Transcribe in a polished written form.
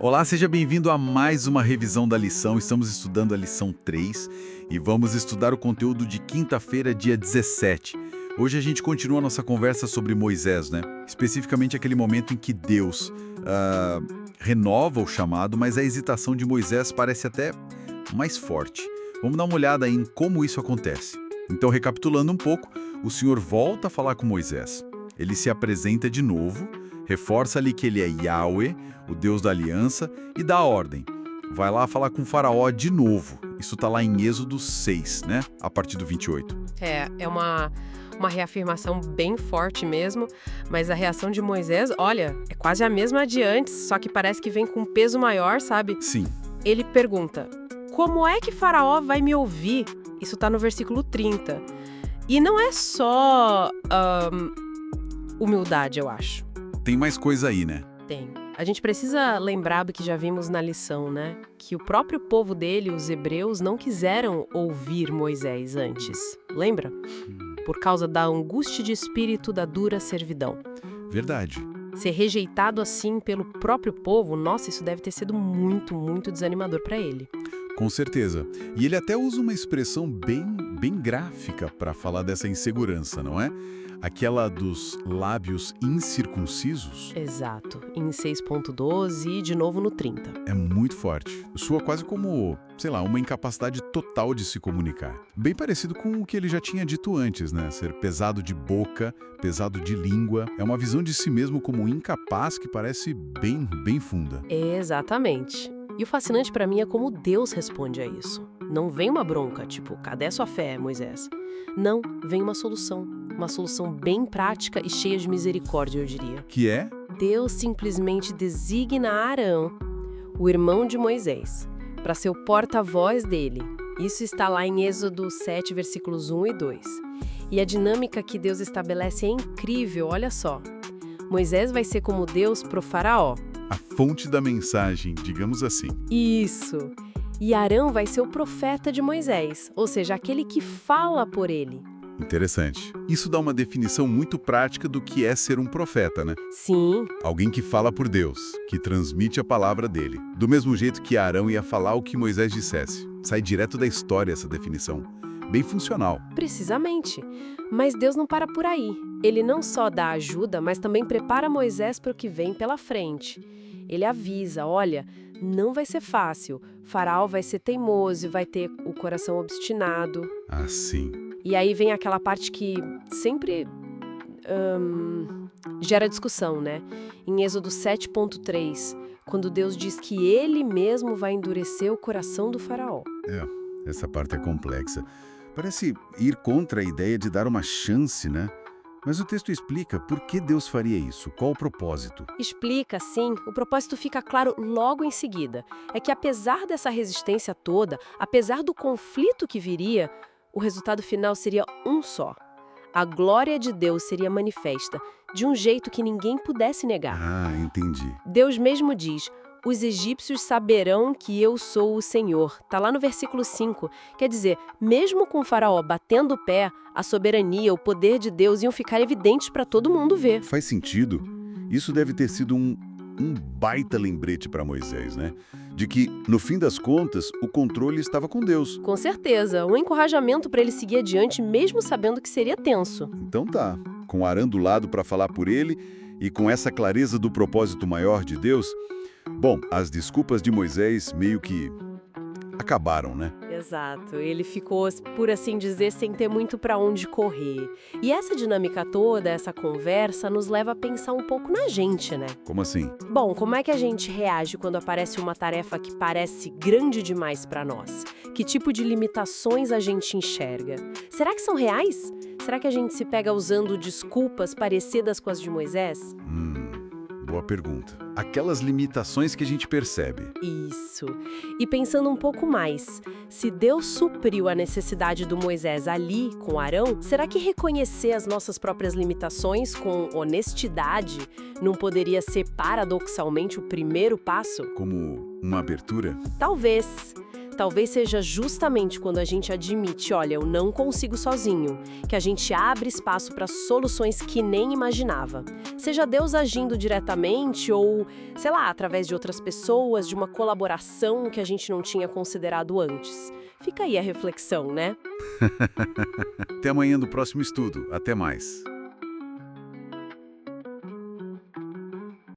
Olá, seja bem-vindo a mais uma revisão da lição. Estamos estudando a lição 3 e vamos estudar o conteúdo de quinta-feira, dia 17. Hoje a gente continua a nossa conversa sobre Moisés, né? Especificamente aquele momento em que Deus renova o chamado, mas a hesitação de Moisés parece até mais forte. Vamos dar uma olhada em como isso acontece. Então, recapitulando um pouco, o Senhor volta a falar com Moisés. Ele se apresenta de novo, reforça ali que ele é Yahweh, o Deus da aliança, e dá a ordem. Vai lá falar com o faraó de novo. Isso está lá em Êxodo 6, né? A partir do 28. É uma reafirmação bem forte mesmo, mas a reação de Moisés, olha, é quase a mesma de antes, só que parece que vem com um peso maior, sabe? Sim. Ele pergunta, como é que faraó vai me ouvir? Isso está no versículo 30. E não é só humildade, eu acho. Tem mais coisa aí, né? Tem. A gente precisa lembrar do que já vimos na lição, né? Que o próprio povo dele, os hebreus, não quiseram ouvir Moisés antes. Lembra? Por causa da angústia de espírito da dura servidão. Verdade. Ser rejeitado assim pelo próprio povo, nossa, isso deve ter sido muito, muito desanimador para ele. Com certeza. E ele até usa uma expressão bem gráfica para falar dessa insegurança, não é? Aquela dos lábios incircuncisos. Exato. Em 6.12 e de novo no 30. É muito forte. Soa quase como, sei lá, uma incapacidade total de se comunicar. Bem parecido com o que ele já tinha dito antes, né? Ser pesado de boca, pesado de língua. É uma visão de si mesmo como incapaz que parece bem funda. Exatamente. E o fascinante para mim é como Deus responde a isso. Não vem uma bronca, tipo, cadê sua fé, Moisés? Não, vem uma solução bem prática e cheia de misericórdia, eu diria. Que é? Deus simplesmente designa Arão, o irmão de Moisés, para ser o porta-voz dele. Isso está lá em Êxodo 7, versículos 1 e 2. E a dinâmica que Deus estabelece é incrível, olha só. Moisés vai ser como Deus pro faraó. A fonte da mensagem, digamos assim. Isso. E Arão vai ser o profeta de Moisés, ou seja, aquele que fala por ele. Interessante. Isso dá uma definição muito prática do que é ser um profeta, né? Sim. Alguém que fala por Deus, que transmite a palavra dele. Do mesmo jeito que Arão ia falar o que Moisés dissesse. Sai direto da história essa definição. Bem funcional. Precisamente. Mas Deus não para por aí. Ele não só dá ajuda, mas também prepara Moisés para o que vem pela frente. Ele avisa, olha, não vai ser fácil. Faraó vai ser teimoso, vai ter o coração obstinado. Ah, sim. E aí vem aquela parte que sempre gera discussão, né? Em Êxodo 7.3, quando Deus diz que ele mesmo vai endurecer o coração do faraó. Essa parte é complexa. Parece ir contra a ideia de dar uma chance, né? Mas o texto explica por que Deus faria isso, qual o propósito. Explica, sim. O propósito fica claro logo em seguida. É que apesar dessa resistência toda, apesar do conflito que viria, o resultado final seria um só. A glória de Deus seria manifesta, de um jeito que ninguém pudesse negar. Ah, entendi. Deus mesmo diz, os egípcios saberão que eu sou o Senhor. Está lá no versículo 5. Quer dizer, mesmo com o faraó batendo o pé, a soberania, o poder de Deus iam ficar evidentes para todo mundo ver. Faz sentido. Isso deve ter sido um baita lembrete para Moisés, né? De que, no fim das contas, o controle estava com Deus. Com certeza, um encorajamento para ele seguir adiante, mesmo sabendo que seria tenso. Então tá, com Arão do lado para falar por ele e com essa clareza do propósito maior de Deus, bom, as desculpas de Moisés meio que acabaram, né? Exato, ele ficou, por assim dizer, sem ter muito para onde correr. E essa dinâmica toda, essa conversa, nos leva a pensar um pouco na gente, né? Como assim? Bom, como é que a gente reage quando aparece uma tarefa que parece grande demais para nós? Que tipo de limitações a gente enxerga? Será que são reais? Será que a gente se pega usando desculpas parecidas com as de Moisés? Boa pergunta. Aquelas limitações que a gente percebe. Isso. E pensando um pouco mais, se Deus supriu a necessidade do Moisés ali, com Arão, será que reconhecer as nossas próprias limitações com honestidade não poderia ser paradoxalmente o primeiro passo? Como uma abertura? Talvez. Talvez seja justamente quando a gente admite, olha, eu não consigo sozinho, que a gente abre espaço para soluções que nem imaginava. Seja Deus agindo diretamente ou, sei lá, através de outras pessoas, de uma colaboração que a gente não tinha considerado antes. Fica aí a reflexão, né? Até amanhã do próximo estudo. Até mais.